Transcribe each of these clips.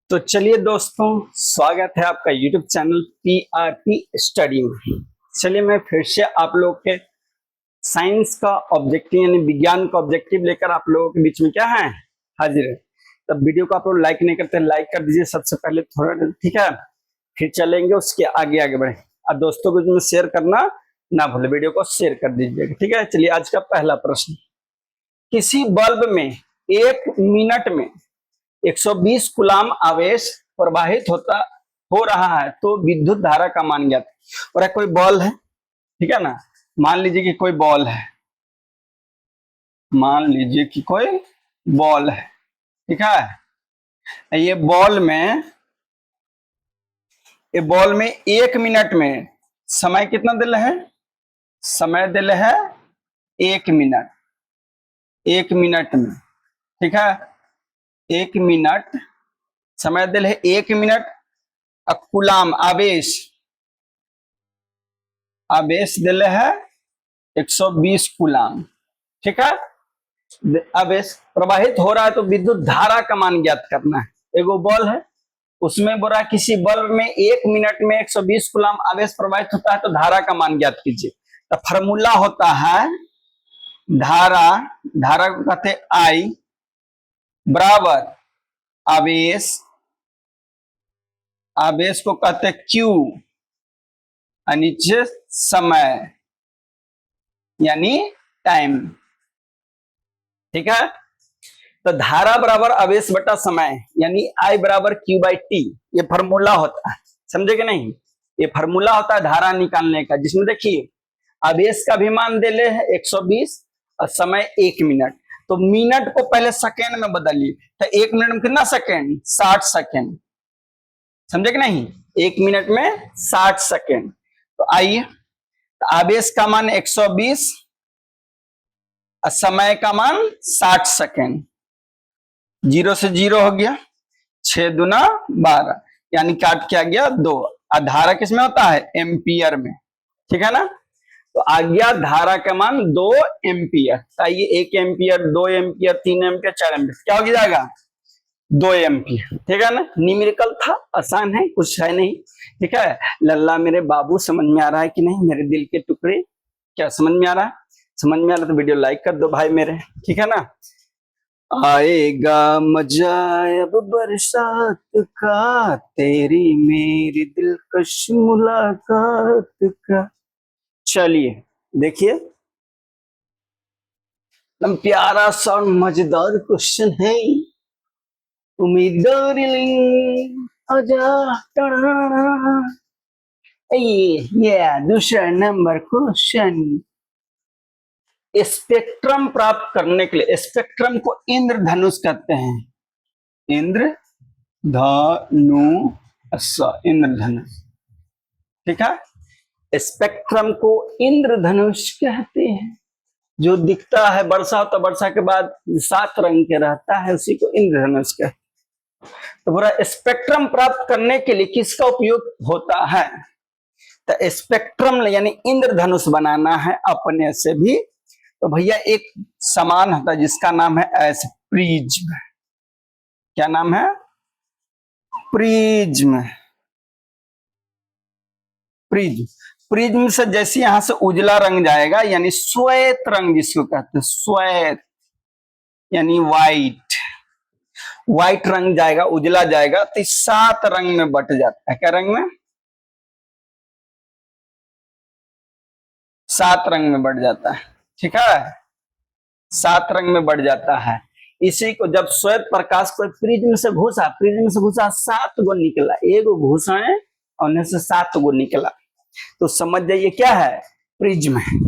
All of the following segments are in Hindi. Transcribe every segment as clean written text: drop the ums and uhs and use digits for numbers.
तो चलिए दोस्तों, स्वागत है आपका YouTube चैनल PRP स्टडी में। चलिए मैं फिर से आप लोग के साइंस का ऑब्जेक्टिव यानी विज्ञान का ऑब्जेक्टिव लेकर आप लोगों के बीच में क्या है, हाजिर है। तब वीडियो को आप लोग लाइक नहीं करते, लाइक कर दीजिए सबसे पहले थोड़ा, ठीक है। फिर चलेंगे उसके आगे आगे बढ़े। और दोस्तों को इसमें शेयर करना ना भूले, वीडियो को शेयर कर दीजिएगा, ठीक है। चलिए आज का पहला प्रश्न, किसी बल्ब में 1 मिनट में 120 कूलाम आवेश प्रवाहित हो रहा है तो विद्युत धारा का मान ज्ञात। और एक कोई बॉल है, ठीक है ना। मान लीजिए कि कोई बॉल है, मान लीजिए कि कोई बॉल है, ठीक है। ये बॉल में 1 मिनट में समय कितना दिल है, समय दिल है 1 मिनट, 1 मिनट में, ठीक है। 1 मिनट समय दिल है 1 मिनट। कुलाम आवेश, आवेश दिल है 120 कूलाम, ठीक है। आवेश प्रवाहित हो रहा है तो विद्युत धारा का मान ज्ञात करना है। एगो बॉल है, उसमें बोला किसी बल्ब में 1 मिनट में 120 कूलाम आवेश प्रवाहित होता है तो धारा का मान ज्ञात कीजिए। तो फॉर्मूला होता है धारा, धारा को कहते हैं आई बराबर आवेश, आवेश को कहते हैं क्यू, नीचे समय यानी टाइम, ठीक है। तो धारा बराबर आवेश बटा समय यानी आई बराबर क्यू बाई टी, ये फॉर्मूला होता है, समझे कि नहीं। ये फॉर्मूला होता है धारा निकालने का, जिसमें देखिए आवेश का भी मान दे ले है 120 और समय 1 मिनट। तो मिनट को पहले सेकेंड में बदलिए, तो 1 मिनट में कितना सेकेंड, 60 सेकेंड, समझे कि नहीं। 1 मिनट में 60 सेकेंड। तो आइए, तो आवेश का मान 120 और समय का मान 60 सेकेंड, 0 से 0 हो गया, 6 दूना 12 यानी काट के आ गया 2। और धारा किसमें होता है, एम्पियर में, ठीक है ना। तो आ गया धारा का मान 2 एम्पियर। आइए 1 एम्पियर, 2 एम्पियर, 3 एम्पियर, 4 एम्पियर, क्या हो जाएगा 2 एम्पियर, ठीक है ना। न्यूमेरिकल था, आसान है, कुछ है नहीं, ठीक है। लल्ला मेरे बाबू, समझ में आ रहा है कि नहीं मेरे दिल के टुकड़े, क्या समझ में आ रहा है। समझ में आ रहा तो वीडियो लाइक कर दो भाई मेरे, ठीक है ना। आएगा मजा अब बरसात का, तेरी मेरी दिलकश मुलाकात का। चलिए देखिए, एकदम प्यारा सा और मजेदार क्वेश्चन है। उम्मीदवार आजा, ये दूसरा नंबर क्वेश्चन। स्पेक्ट्रम प्राप्त करने के लिए, स्पेक्ट्रम को इंद्रधनुष कहते हैं, इंद्रधनुष, इंद्रधनुष, ठीक है। स्पेक्ट्रम को इंद्रधनुष कहते हैं। जो दिखता है, वर्षा होता, वर्षा के बाद 7 रंग के रहता है, उसी को इंद्रधनुष कहते हैं। तो पूरा स्पेक्ट्रम प्राप्त करने के लिए किसका उपयोग होता है, तो स्पेक्ट्रम यानी इंद्रधनुष बनाना है अपने से भी, तो भैया एक सामान होता है जिसका नाम है एस प्रिज्म। क्या नाम है, प्रिज्म। प्रिज्म, प्रिज्म से जैसे यहां से उजला रंग जाएगा यानी श्वेत रंग जिसको कहते हैं, श्वेत यानी व्हाइट, व्हाइट रंग जाएगा, उजला जाएगा, तो 7 रंग में बट जाता है। क्या रंग में, 7 रंग में बढ़ जाता है, ठीक है। 7 रंग में बढ़ जाता है। इसी को जब श्वेत प्रकाश को प्रिज्म से घुसा, प्रिज्म से घुसा 7 गो निकला, एगो घुसा है और उन्हें से 7 गो निकला, तो समझ जाइए क्या है, प्रिज्म है,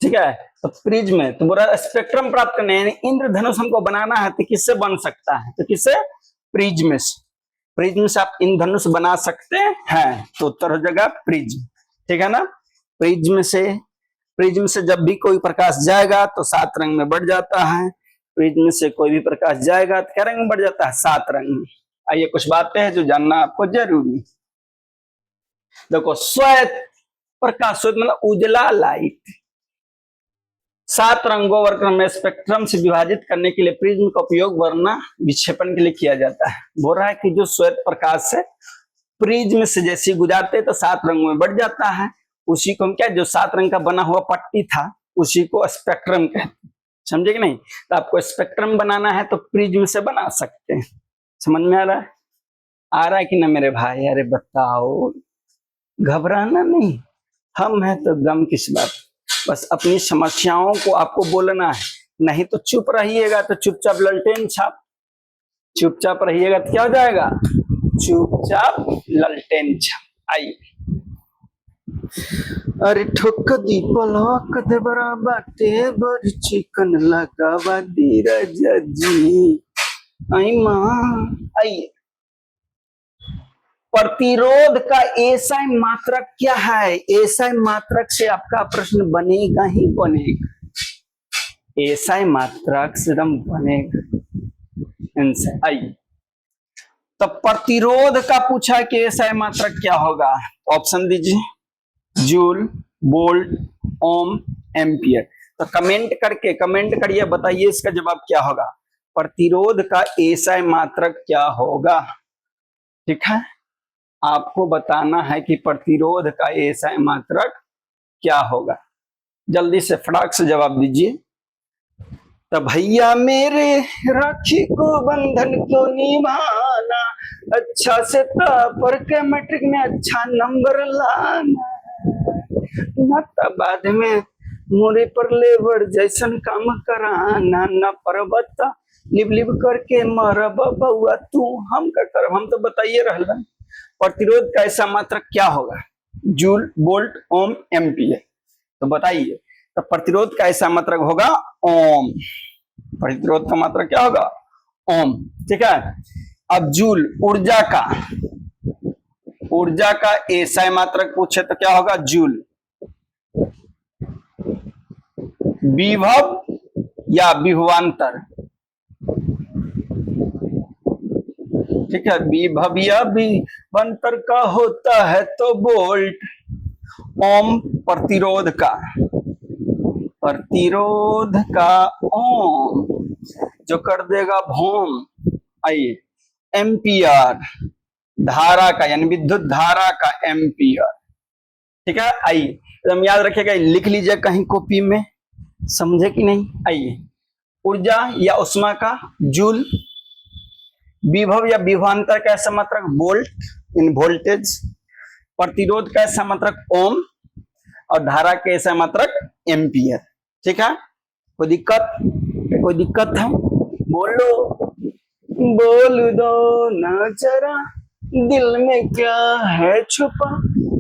ठीक है। तो प्रिज्म है, तो पूरा स्पेक्ट्रम प्राप्त करने यानी इंद्रधनुष हमको बनाना है, तो किससे बन सकता है, तो किससे, प्रिज्म से। प्रिज्म से आप इंद्रधनुष बना सकते हैं, तो उत्तर हो जाएगा प्रिज्म, ठीक है ना। प्रिज्म से जब भी कोई प्रकाश जाएगा तो 7 रंग में बढ़ जाता है। प्रिज्म से कोई भी प्रकाश जाएगा तो क्या रंग में बढ़ जाता है, 7 रंग में। आइए कुछ बातें हैं जो जानना आपको जरूरी। देखो, श्वेत प्रकाश, श्वेत मतलब उजला लाइट, 7 रंगों वर्ग में स्पेक्ट्रम से विभाजित करने के लिए प्रिज्म का उपयोग वर्ण विक्षेपण के लिए किया जाता है। बोल रहा है कि जो श्वेत प्रकाश से प्रिज्म से जैसे गुजारते तो 7 रंगों में बढ़ जाता है, उसी को हम क्या, जो 7 रंग का बना हुआ पट्टी था उसी को स्पेक्ट्रम कहते हैं। समझे कि नहीं? तो आपको स्पेक्ट्रम बनाना है तो प्रिज्म से बना सकते हैं। समझ में आ रहा है? आ रहा है कि ना मेरे भाई? अरे बताओ, घबराना नहीं, हम हैं तो गम किस बात। बस अपनी समस्याओं को आपको बोलना है, नहीं तो चुप रहिएगा तो चुपचाप ललटेन छाप, चुपचाप रहिएगा तो क्या हो जाएगा? चुपचाप ललटेन छाप। आइए, अरे ठोक दी पलक दे बरा बाटे बड़ चिकन लगावा धीरज जी। आई मां, आइए, प्रतिरोध का एसआई मात्रक क्या है? एसआई मात्रक से आपका प्रश्न बनेगा ही बनेगा, एसआई मात्रक से एकदम बनेगा इनसे। आइए, तो प्रतिरोध का पूछा कि एसआई मात्रक क्या होगा? ऑप्शन दीजिए, जूल, वोल्ट, ओम, एम्पियर। तो कमेंट करिए, बताइए इसका जवाब क्या होगा। प्रतिरोध का एसआई मात्रक क्या होगा? ठीक है, आपको बताना है कि प्रतिरोध का एसआई मात्रक क्या होगा। जल्दी से फटाक से जवाब दीजिए। तो भैया मेरे राखी को बंधन क्यों निभाना, अच्छा से पर के मैट्रिक में अच्छा नंबर लाना, न बाद में मोरे पर लेबर जैसन काम कराना, न पर्वत लिब लिब करके मरब बउआ तू हम का कर। हम तो बताइए रहलन प्रतिरोध का ऐसा मात्रक क्या होगा? जूल, वोल्ट, ओम, एम्पियर। तो बताइए, तो प्रतिरोध का ऐसा मात्रक होगा ओम। प्रतिरोध का मात्रक क्या होगा? ओम। ठीक है, अब जूल, ऊर्जा का एसआई मात्रक पूछे तो क्या होगा? जूल। विभव या विभवांतर, ठीक है, विभव या विभवांतर का होता है तो वोल्ट। ओम प्रतिरोध का ओम जो कर देगा भोम। आइए, एम्पियर धारा का, यानी विद्युत धारा का एम्पियर। ठीक है, आइए एकदम याद रखिएगा, लिख लीजिए कहीं कॉपी में, समझे कि नहीं? आइए, ऊर्जा या उष्मा का जूल, विभव या विभवांतर का ऐसा मात्रक वोल्ट इन वोल्टेज, प्रतिरोध का ऐसा मात्रक ओम, और धारा का ऐसा मात्रक एम्पियर। ठीक है, कोई दिक्कत है? बोल दो ना जरा, दिल में क्या है छुपा,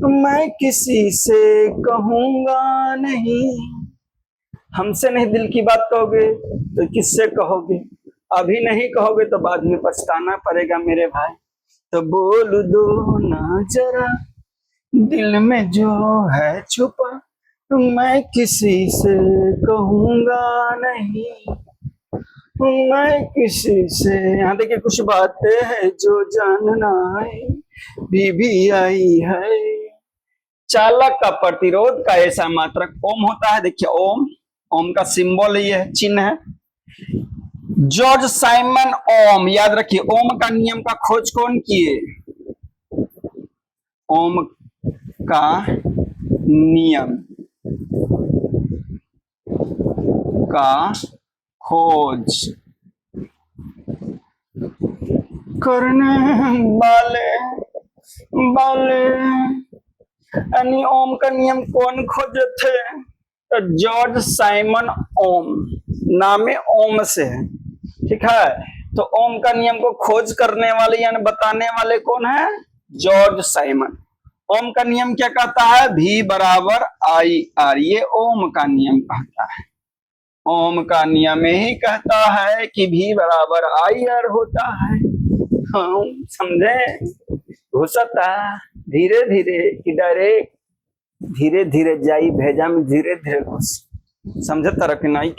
मैं किसी से कहूंगा नहीं। हमसे नहीं दिल की बात कहोगे तो किससे कहोगे? अभी नहीं कहोगे तो बाद में पछताना पड़ेगा मेरे भाई। तो बोल दो ना जरा, दिल में जो है छुपा, मैं किसी से कहूंगा नहीं, मैं किसी से। यहाँ देखिए, कुछ बातें हैं जो जानना है, बीबी आई है। चालक का प्रतिरोध का ऐसा मात्रक ओम होता है। देखिए, ओम का सिंबल ये है, चिन्ह है। जॉर्ज साइमन ओम, याद रखिए, ओम का नियम का खोज कौन किए? ओम का नियम का खोज करने वाले यानी ओम का नियम कौन खोजे थे? तो जॉर्ज साइमन ओम, नाम ओम से है। ठीक है, तो ओम का नियम को खोज करने वाले यानी बताने वाले कौन है? George Simon. ओम का नियम क्या कहता है? V बराबर आई आर, ये ओम का नियम कहता है। ओम का नियम ही कहता है कि V बराबर आई आर होता है। हाँ, समझे? घुसता धीरे धीरे कि डायरेक्ट धीरे धीरे जाई भेजा में धीरे धीरे घुस। समझे तरह की नाइक?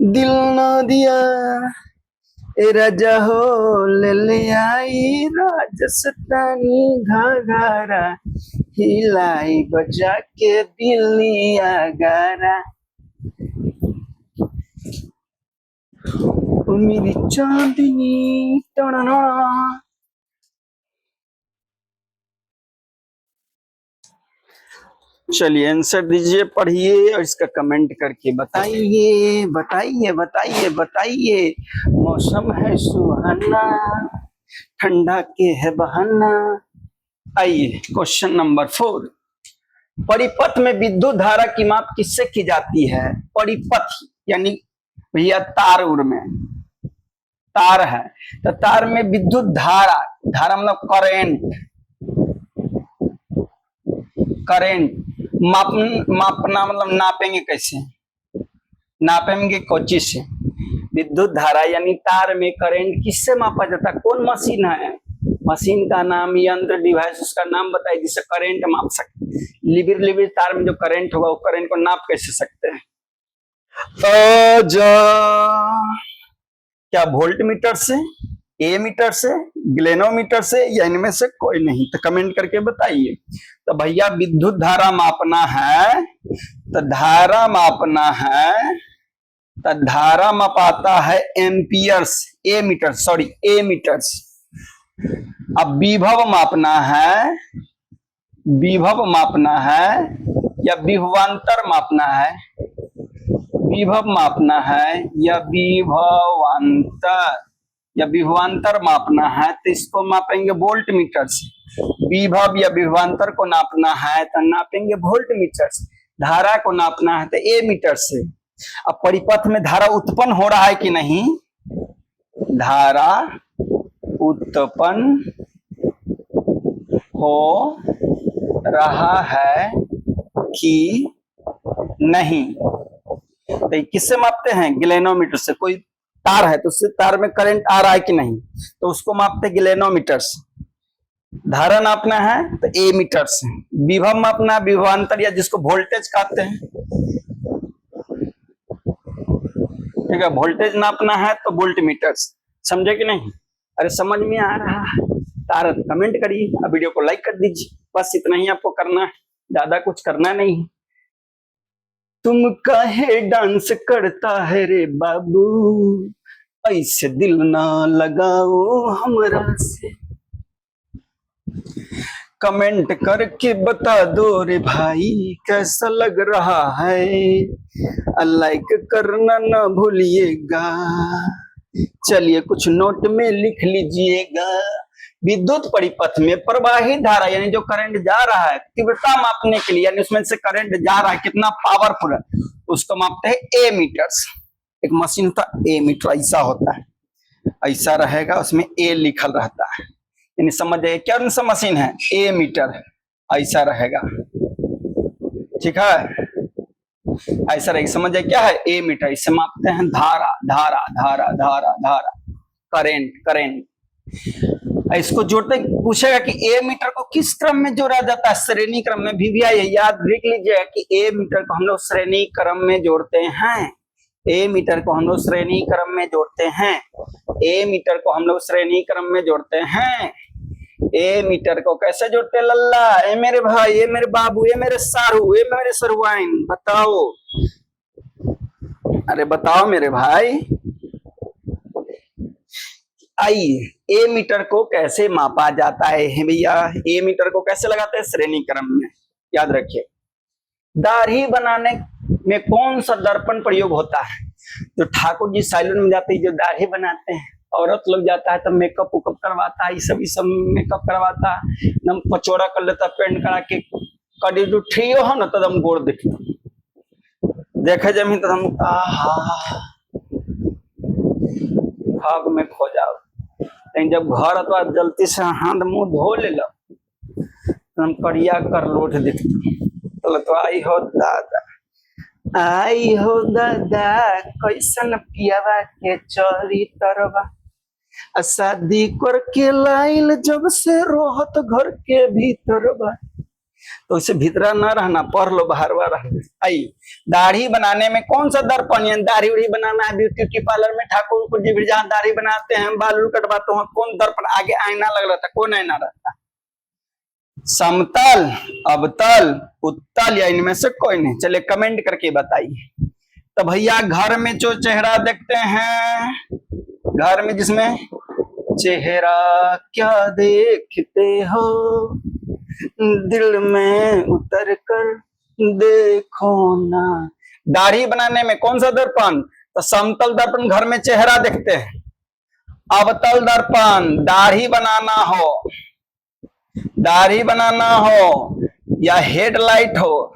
दिल न दिया ए राजा हो ले ले आई राजस्थानी घाघरा हिलाई बजा के दिल्ली आगरा, ओ मेरी चांदनी टणना। चलिए आंसर दीजिए, पढ़िए और इसका कमेंट करके बताइए बताइए बताइए बताइए। मौसम है सुहाना, ठंडा के है बहाना। आइए क्वेश्चन नंबर 4, परिपथ में विद्युत धारा की माप किससे की जाती है? परिपथ यानी भैया तार उर में तार है, तो तार में विद्युत धारा, धारा मतलब करेंट, करेंट मापना मतलब नापेंगे कैसे? नापेंगे कोची से? विद्युत धारा यानी तार में करंट किससे मापा जाता है? कौन मशीन है? मशीन का नाम, यंत्र, डिवाइस, उसका नाम बताइए जिससे करंट माप सकते। लिबिर लिबिर तार में जो करंट होगा वो करंट को नाप कैसे सकते हैं? क्या वोल्ट मीटर से, ए मीटर से, ग्लेनोमीटर से, या इनमें से कोई नहीं? तो कमेंट करके बताइए। तो भैया विद्युत धारा मापना है, तो धारा मापना है, तो धारा मापाता है एम्पियर्स, ए मीटर, सॉरी ए मीटर्स। अब विभव मापना है, विभव मापना है या विभवांतर मापना है? विभव मापना है या विभवांतर, या विभवांतर मापना है तो इसको मापेंगे वोल्ट मीटर से। विभव या विभवांतर को नापना है तो नापेंगे वोल्ट मीटर से। धारा को नापना है तो ए मीटर से। अब परिपथ में धारा उत्पन्न हो रहा है कि नहीं? धारा उत्पन्न हो रहा है कि नहीं? तो किससे मापते हैं? ग्लेनोमीटर से। कोई तार है तो उससे तार में करंट आ रहा है कि नहीं, तो उसको मापते हैं ग्लेनोमीटर से। धारा नापना है तो ए मीटर से। विभव मापना है, विभवांतर या जिसको वोल्टेज कहते हैं, ठीक है, वोल्टेज नापना है तो वोल्ट मीटर से। समझे कि नहीं? अरे समझ में आ रहा है? तार कमेंट करिए, अब वीडियो को लाइक कर दीजिए, बस इतना ही आपको करना है, ज्यादा कुछ करना नहीं। तुम काहे डांस करता है रे बाबू, ऐसे दिल ना लगाओ हमरा से। कमेंट करके बता दो रे भाई कैसा लग रहा है, लाइक करना ना भूलिएगा। चलिए कुछ नोट में लिख लीजिएगा। विद्युत परिपथ में प्रवाहित धारा यानी जो करंट जा रहा है, तीव्रता मापने के लिए, यानी उसमें से करंट जा रहा है कितना पावरफुल है, उसको मापते हैं ए मीटर्स। एक मशीन था ए मीटर, ऐसा होता है, ऐसा रहेगा, उसमें ए लिखल रहता है, यानी समझ जाइए क्या कौन सा मशीन है? ए मीटर, ऐसा रहेगा, ठीक है, ऐसा रहेगा, समझ जाइए क्या है? ए मीटर। इससे मापते हैं धारा, धारा धारा धारा धारा, करेंट करेंट। इसको जोड़ते पूछेगा कि ए मीटर को किस क्रम में जोड़ा जाता है? श्रेणी क्रम में। VVI याद रख लीजिएगा कि ए मीटर को हम लोग श्रेणी क्रम में जोड़ते हैं। ए मीटर को हम लोग श्रेणी क्रम में जोड़ते हैं। ए मीटर को हम लोग श्रेणी क्रम में जोड़ते हैं। ए मीटर को कैसे जोड़ते हैं लल्ला? ए मेरे भाई, ए मेरे बाबू, ए मेरे सारू, ए मेरे सरवाइन, बताओ, अरे बताओ मेरे भाई। आइए ए मीटर को कैसे मापा जाता है भैया? ए मीटर को कैसे लगाते हैं? श्रेणी क्रम में, याद रखिए। दाढ़ी बनाने में कौन सा दर्पण प्रयोग होता है? जो ठाकुर जी सैलून में जाते हैं, जो दाढ़ी बनाते हैं, औरत लोग जाता है तो मेकअप उकअप करवाता है, ये सब मेकअप करवाता है, एकदम पचोड़ा कर लेता, पेंट करा के, कड़ी जो ठियो हो ना तो हम गोड़ दिखता, देखे जमीन तो हम भाग में खो जाओ। लेकिन जब घर अथवा जल्दी से हाथ मुंह धो ले लो तो हम करिया कर लोट दिखता, तो आई हो दादा, आई हो दादा, कैसन पियावा के चरित्रवा, शादी करके लाइल जब से रोहत घर के भीतरवा। तो उसे भीतरा ना रहना, पढ़ लो, बाहरवा रहना। आई दाढ़ी बनाने में कौन सा दर्पण, दाढ़ी उड़ी बनाना है ब्यूटी पार्लर में, ठाकुर जी भी जहाँ दाढ़ी बनाते हैं, बाल कटवाते हैं, कौन दर्पण? आगे आईना लग रहा था, कौन आईना रहता? समतल, अवतल, उत्तल या इनमें से कोई नहीं? चलिए कमेंट करके बताइए। तो भैया घर में जो चेहरा देखते हैं, घर में जिसमें चेहरा क्या देखते हो, दिल में उतर कर देखो ना। दाढ़ी बनाने में कौन सा दर्पण? तो समतल दर्पण घर में चेहरा देखते हैं। अवतल दर्पण दाढ़ी बनाना हो, दाढ़ी बनाना हो या हेडलाइट हो,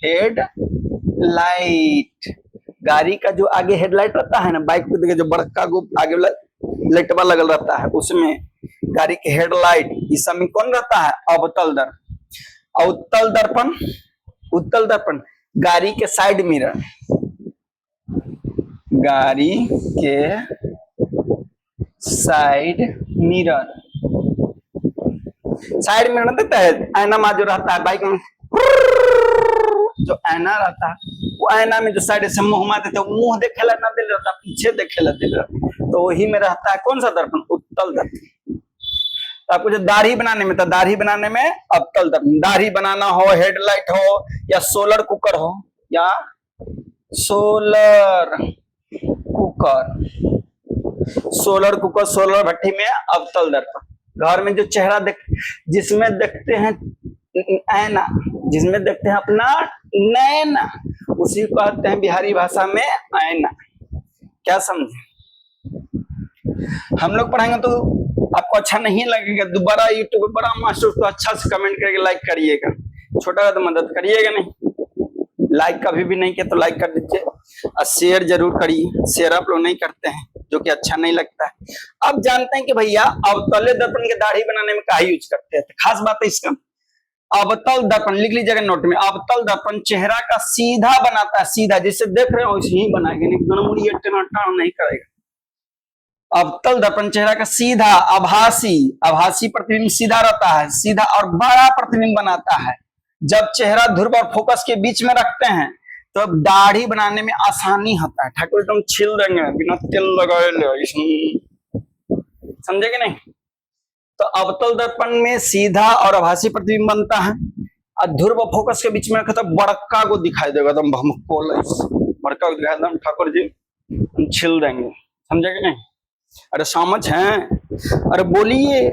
हेडलाइट, गाड़ी का जो आगे हेडलाइट रहता है ना, बाइक पे देखिए जो बड़का गो आगे वाला लाइटवा लगल रहता है, उसमें गाड़ी के हेडलाइट, इस सब में कौन रहता है? अवतल दर्पण। उत्तल दर्पण, उत्तल दर्पण गाड़ी के साइड मिरर, गाड़ी के साइड मिरर, साइड मिरर देता है आईना में जो रहता है बाइक में, जो आईना रहता है वो आईना में जो साइड से मुंह घुमा देते, मुंह देखेला ना दिल रहता, पीछे देखेला दिल रहता, तो वही में रहता है कौन सा दर्पण? उत्तल दर्पण। तो आपको जो दाढ़ी बनाने में, तो दाढ़ी बनाने में अवतल दर्पण। दाढ़ी बनाना हो, हेडलाइट हो या सोलर कुकर हो, या solar cooker, solar cooker, solar भट्टी में अवतल दर्पण। घर में जो चेहरा जिसमें देखते हैं ऐना, जिसमें देखते हैं अपना नैना, उसी को कहते हैं बिहारी भाषा में ऐना। क्या समझे? हम लोग पढ़ाएंगे तो आपको अच्छा नहीं लगेगा, दोबारा यूट्यूब पर बड़ा मास्टर, उसको अच्छा से कमेंट करके लाइक करिएगा, छोटा तो मदद करिएगा नहीं, लाइक कभी भी नहीं किया तो लाइक कर दीजिए और शेयर जरूर करिए। शेयर आप लोग नहीं करते हैं, जो कि अच्छा नहीं लगता है। अब जानते हैं कि भैया अवतल दर्पण के दाढ़ी बनाने में क्या यूज करते हैं, तो खास बात है इसका। अवतल दर्पण लिख लीजिएगा नोट में, अवतल दर्पण चेहरा का सीधा बनाता है, सीधा जैसे देख रहे हो वैसे ही बनाएगा, नहीं करेगा। अवतल दर्पण चेहरा का सीधा, आभासी, आभासी प्रतिबिंब सीधा रहता है, सीधा और बड़ा प्रतिबिंब बनाता है। जब चेहरा ध्रुव और फोकस के बीच में रखते हैं तो दाढ़ी बनाने में आसानी होता है। ठाकुर एकदम छिल देंगे बिना तेल लगाए, समझे कि नहीं? तो अवतल दर्पण में सीधा और आभासी प्रतिबिंब बनता है, और ध्रुव और फोकस के बीच में रखे तो बड़का को दिखाई देगा, एकदम बड़का को दिखाई देगा, ठाकुर जी छिल देंगे, समझे कि नहीं? अरे समझ है? अरे बोलिए,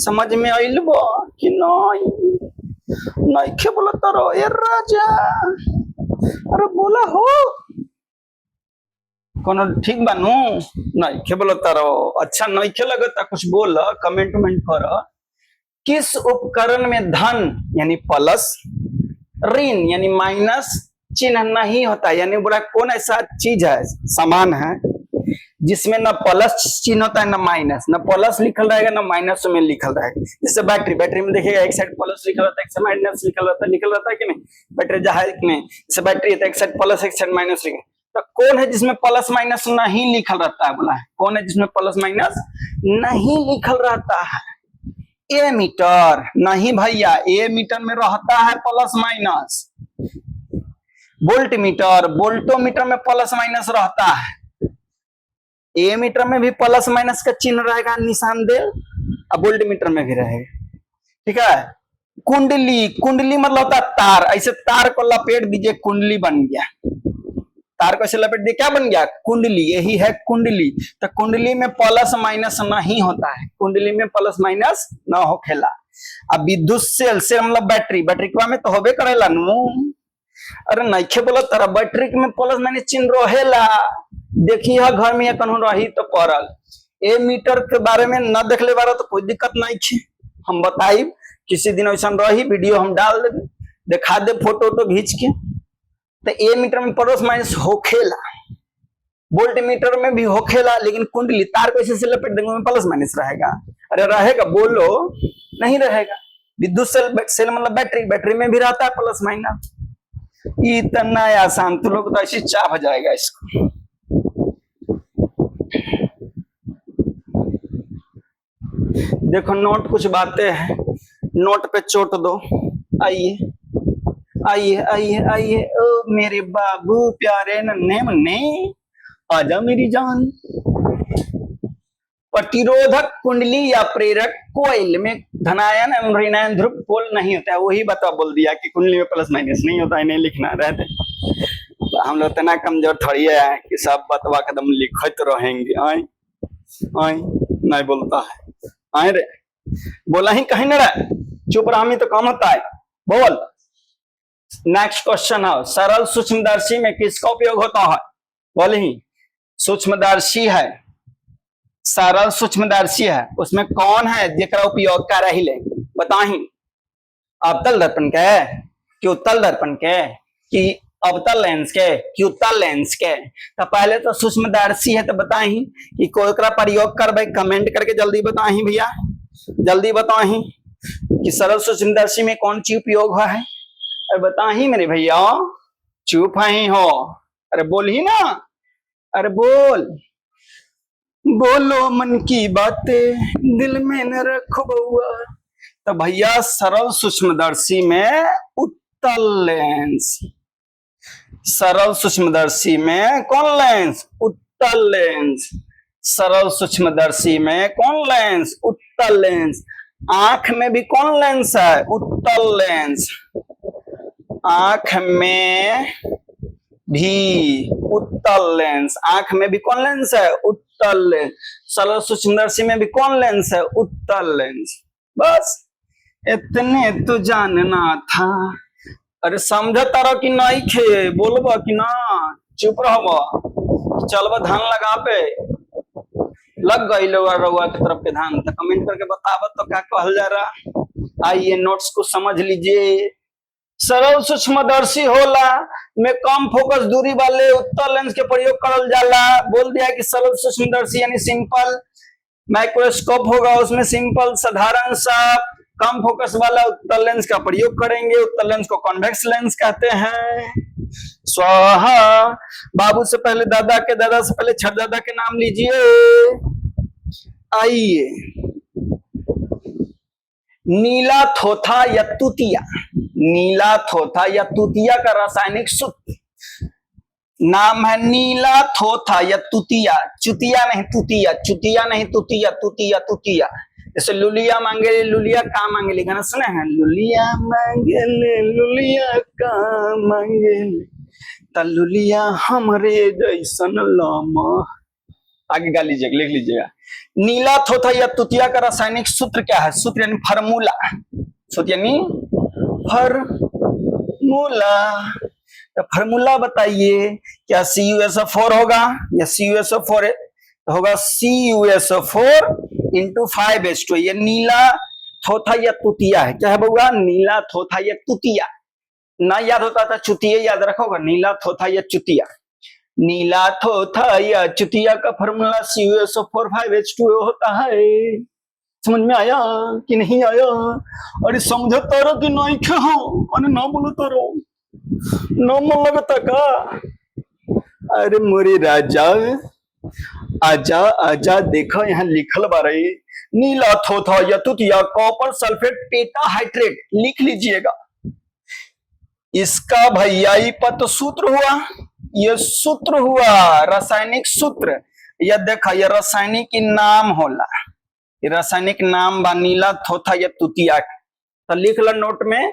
समझ में आइल बा कि नहीं? नइखे बोलत रहो ए राजा, अरे बोला हो कोनो ठीक बानू? नइखे बोलत रहो, अच्छा नइखे लगता कुछ बोल, कमेंट कर। किस उपकरण में धन यानी प्लस, ऋण यानी माइनस चिन्ह नहीं होता, यानी बोला कौन ऐसा चीज है, सामान है जिसमें न प्लस चिन्ह होता है न माइनस, न प्लस लिखल रहेगा न माइनस में लिखल रहेगा। जैसे बैटरी, बैटरी में देखिएगा एक साइड प्लस लिखल रहता है, एक साइड माइनस लिखल रहता है कि नहीं? बैटरी जहाज में जैसे बैटरी है तो एक साइड प्लस एक साइड माइनस लिखे, तो कौन है जिसमें प्लस माइनस नहीं लिखल रहता है? बोला है कौन है जिसमें प्लस माइनस नहीं लिखल रहता है? ए मीटर नहीं भैया, ए मीटर में रहता है प्लस माइनस। वोल्ट मीटर, वोल्टोमीटर में प्लस माइनस रहता है। ए मीटर में भी प्लस माइनस का चिन्ह रहेगा, निशान दे, अब वोल्ट मीटर में भी रहेगा, ठीक है? कुंडली, कुंडली मतलब होता है तार, ऐसे तार को लपेट दीजिए, कुंडली बन गया। तार को ऐसे लपेट दिए, क्या बन गया? कुंडली, यही है कुंडली। तो कुंडली में प्लस माइनस नहीं होता है, कुंडली में प्लस माइनस न हो खेला। अब विद्युत सेल से मतलब बैटरी, बैटरी में तो होबे करेला नु। अरे नइखे बोला तारा, बैटरी में प्लस माइनस चिन्ह रहेला, देखिए घर में कहीं रही तो पड़ल। ए मीटर के बारे में न देखले बारा तो कोई दिक्कत नहीं है, हम बताई किसी दिन ऐसा रही, वीडियो हम डाल दे, दिखा दे फोटो तो खींच के। तो ए मीटर में प्लस माइनस होखेला, वोल्ट मीटर में भी होखेला, लेकिन कुंडली तार को ऐसे लपेट देंगे में प्लस माइनस रहेगा। अरे रहेगा, बोलो नहीं रहेगा। विद्युत सेल मतलब बैटरी, बैटरी में भी रहता है प्लस माइनस। इतना आसान, तो लोग तो ऐसी चाप हो जाएगा इसको। देखो नोट कुछ बातें हैं, नोट पे चोट दो। आइए आइए आइए आइए, ओ मेरे बाबू प्यारे नन्हे मुन्ने, आजा मेरी जान। प्रतिरोधक कुंडली या प्रेरक कोयल में धनायन एवं ऋणायन ध्रुव पोल नहीं होता है। वही बता बोल दिया कि कुंडली में प्लस माइनस नहीं होता है, नहीं लिखना रहते। हम लोग इतना कमजोर थोड़ी है कि सब बतवा कदम लिखते रहेंगे। आई आई नहीं बोलता है, आई रे बोला ही कहीं ना रहे, चुप रहा तो काम होता है। बोल। नेक्स्ट क्वेश्चन है, सरल सूक्ष्मदर्शी में किसका उपयोग होता है? बोल ही। सूक्ष्मदर्शी है, सरल सूक्ष्मदर्शी है, उसमें कौन है जेकरा उपयोग कर रही ले? बताही। अवतल दर्पण के कि उत्तल दर्पण के कि अवतल लेंस के कि उत्तल लेंस के? तो पहले तो सूक्ष्मदर्शी है, तो बताही कि कोई प्रयोग कर भाई, कमेंट करके जल्दी बताही भैया, जल्दी बताही कि सरल सूक्ष्मदर्शी में कौन सी उपयोग हुआ है। अरे बताही मेरे भैया, चुप ही हो। अरे बोल ही ना, अरे बोल। बोलो मन की बातें दिल में न रखो बउआ। तो भैया सरल सूक्ष्मदर्शी में उत्तल लेंस, सरल सूक्ष्मदर्शी में कौन लेंस? उत्तल लेंस। सरल सूक्ष्मदर्शी में कौन लेंस? उत्तल लेंस। आंख में भी कौन लेंस है? उत्तल लेंस। आंख में भी उत्तल लेंस, आंख में भी कौन लेंस है? उत्तल लेंस। सरल सूक्ष्मदर्शी में भी कौन लेंस है? उत्तल लेंस। बस इतने तो जानना था। अरे समझ तारा कि नहीं खे? बोलबा कि ना चुप रहबा? चलबा धान लगा पे लग गई रउआ की तरफ के धान? तो कमेंट करके बतावत तो क्या कहल जा रहा। आइए नोट्स को समझ लीजिए। सरल सूक्ष्मदर्शी होला में कम फोकस दूरी वाले उत्तल लेंस के प्रयोग करल जाला। बोल दिया कि सरल सूक्ष्मदर्शी यानी सिंपल माइक्रोस्कोप होगा, उसमें सिंपल साधारण सा कम फोकस वाला उत्तल लेंस का प्रयोग करेंगे। उत्तल लेंस को कॉन्वेक्स लेंस कहते हैं। स्वाहा। बाबू से पहले दादा के, दादा से पहले छठदादा के नाम लीजिए। आइए। नीला थोथा या तुतिया, नीला थोथा या तुतिया का रासायनिक सूत्र नाम है नीला थोथा या तुतिया। चुतिया नहीं तुतिया, चुतिया नहीं तुतिया, तुतिया तुतिया। जैसे लुलिया मांगे लुलिया का मांगे, गाना सुने हैं? लुलिया मांगे लुलिया का मांगे लुलिया हमरे जैसन लामा। आगे गा लीजिएगा, लिख लीजिएगा। नीला थोथा या तुतिया का रासायनिक सूत्र क्या है? सूत्र यानी फार्मूला, सूत्र यानी फार्मूला। तो फार्मूला बताइए, क्या CuSO4 होगा या CuSO4 होगा? CuSO4 into 5H2। ये नीला थोथा या तुतिया है। क्या है बउआ? नीला थोथा या तुतिया। ना याद होता था चुतिया याद रखोगा, नीला थोथा या चुतिया। नीला थोथा या चुतिया का फार्मूला CuSO4 5H2O होता है। समझ में आया कि नहीं आया? अरे समझो तारो कि नहीं खे? अरे ना बोलो तारो, ना मन लगता का? अरे मोरे राजा आजा आजा, देखो यहाँ लिखल बारे नीला थोथा या तुतिया कॉपर सल्फेट पेटाहाइड्रेट, लिख लीजिएगा। इसका भैयाई पत सूत्र हुआ, ये सूत्र हुआ रासायनिक सूत्र। यह देखा, यह रासायनिक नाम होला, ये रासायनिक नाम बा नीला थोथा या तुतिया। तो लिख लो नोट में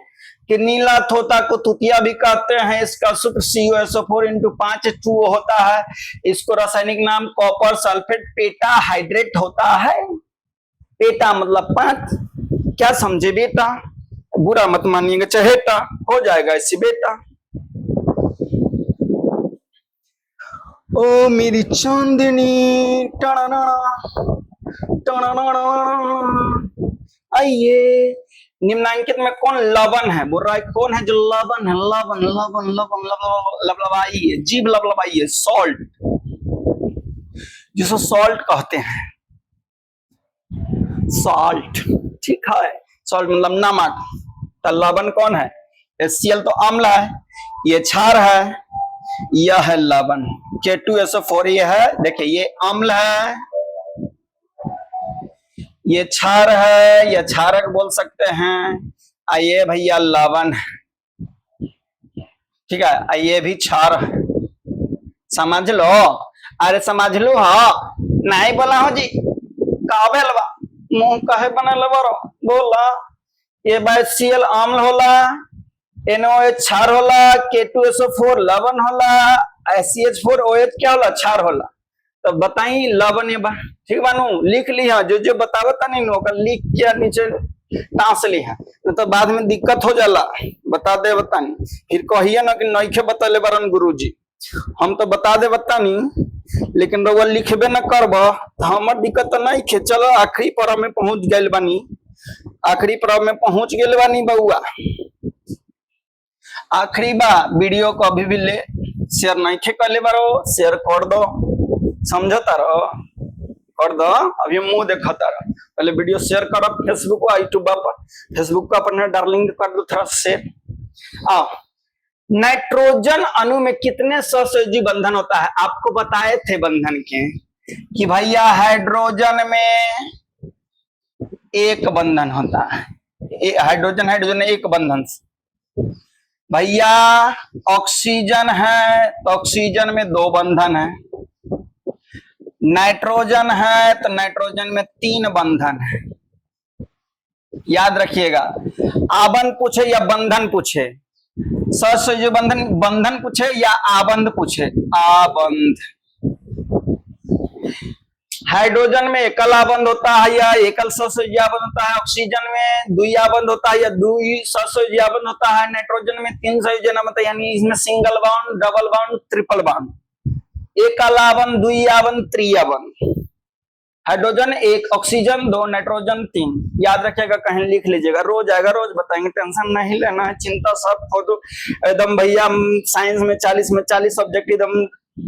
कि नीला थोथा को तुतिया भी कहते हैं। इसका सूत्र CuSO4 इंटू 5H2O होता है। इसको रासायनिक नाम कॉपर सल्फेट पेटाहाइड्रेट होता है। पेटा मतलब 5। क्या समझे बेटा? बुरा मत मानिएगा, चहेता हो जाएगा इससे बेटा। ओ मेरी चांदनी टणाना टणाना। आइए, निम्नांकित में कौन लवण है? बोल रहा है कौन है जो लवण है? लवण लवण लवण लबलबाइए, जीभ लबलबाइए। सॉल्ट, जिसको सॉल्ट कहते हैं, सॉल्ट। ठीक है, सॉल्ट मतलब नमक। तो लवण कौन है? HCl तो अम्ल है, ये क्षार है, यह है लवण। K2SO4 ये है, देखिए ये अम्ल है, ये क्षार है, ये क्षारक बोल सकते हैं। ये भैया लवण है, ठीक है। ये भी क्षार है, समझ लो। अरे समझ लो, हाँ नहीं बोला हो जी। कावेल बा मुंह काहे बनल बारो बोला ए बाय Cl अम्ल होला NOH क्षार होला K2SO4 लवण होला CH4OH क्या होला क्षार होला तो बताई लवण ये बा ठीक बानू लिख ली है जो बतावता नहीं ओकर लिख के नीचे टांस ली है तो बाद में दिक्कत हो जाला बता दे बतानी फिर कहिए ना कि नइखे बतले बारन गुरुजी हम तो बता दे बतानी लेकिन रउआ लिखबे न करब तो हमर दिक्कत तो नहीं खे चलो आखिरी पर्व में पहुंच गए बानी आखिरी पर्व में पहुंच गए बानी बउआ आखिरी बा वीडियो को अभी भी ले शेयर नहीं खे कर ले बारो शेयर कर दो समझता रहो कर दो अभी मुंह देखता रहो पहले वीडियो शेयर करो फेसबुक और यूट्यूब पर फेसबुक का अपना डार्लिंग कर दो थोड़ा शेयर आ नाइट्रोजन अणु में कितने सहसंयोजी बंधन होता है आपको बताए थे बंधन के कि भैया हाइड्रोजन में एक बंधन होता है हाइड्रोजन हाइड्रोजन एक बंधन भैया ऑक्सीजन है तो ऑक्सीजन में दो बंधन है नाइट्रोजन है तो नाइट्रोजन में तीन बंधन है याद रखिएगा आबंध पूछे या बंधन पूछे सहसंयोजी बंधन बंधन पूछे या आबंध पूछे आबंध हाइड्रोजन में एकल आबंध होता है या एकल सहसंयोजी आबंध होता है ऑक्सीजन में द्वि आबंध होता है या द्वि सहसंयोजी आबंध होता है नाइट्रोजन में तीन सहसंयोजी आबंध यानी इसमें single bond double bond triple bond एकल आबंध द्वि आबंध त्रिआबंध हाइड्रोजन एक ऑक्सीजन दो नाइट्रोजन तीन याद रखिएगा कहीं लिख लीजिएगा रोज आएगा रोज बताएंगे टेंशन नहीं लेना है चिंता सब हो तो एकदम भैया साइंस में 40 में 40 सब्जेक्ट एकदम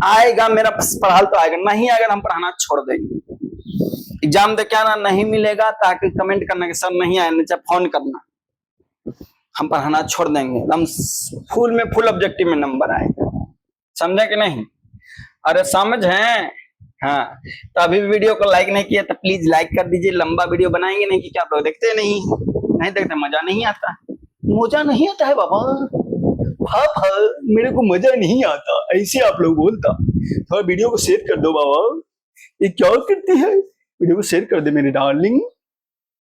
आएगा मेरा पढ़ाल तो आएगा नहीं आएगा हम पढ़ाना छोड़ देंगे एग्जाम दे के आना नहीं मिलेगा ताकि कमेंट करना कि सर नहीं आए चाहे फोन करना हम पढ़ाना छोड़ देंगे एकदम फुल में फुल ऑब्जेक्टिव में नंबर आएगा समझे कि नहीं अरे समझ है हाँ तो अभी भी वीडियो को लाइक नहीं किया तो प्लीज लाइक कर दीजिए लंबा वीडियो बनाएंगे नहीं कि क्या आप लोग देखते नहीं देखते मजा नहीं आता है बाबा हाँ मेरे को मजा नहीं आता ऐसे आप लोग बोलता थोड़ा वीडियो को शेयर कर दो बाबा ये क्या करती है वीडियो को शेयर कर दे मेरे डार्लिंग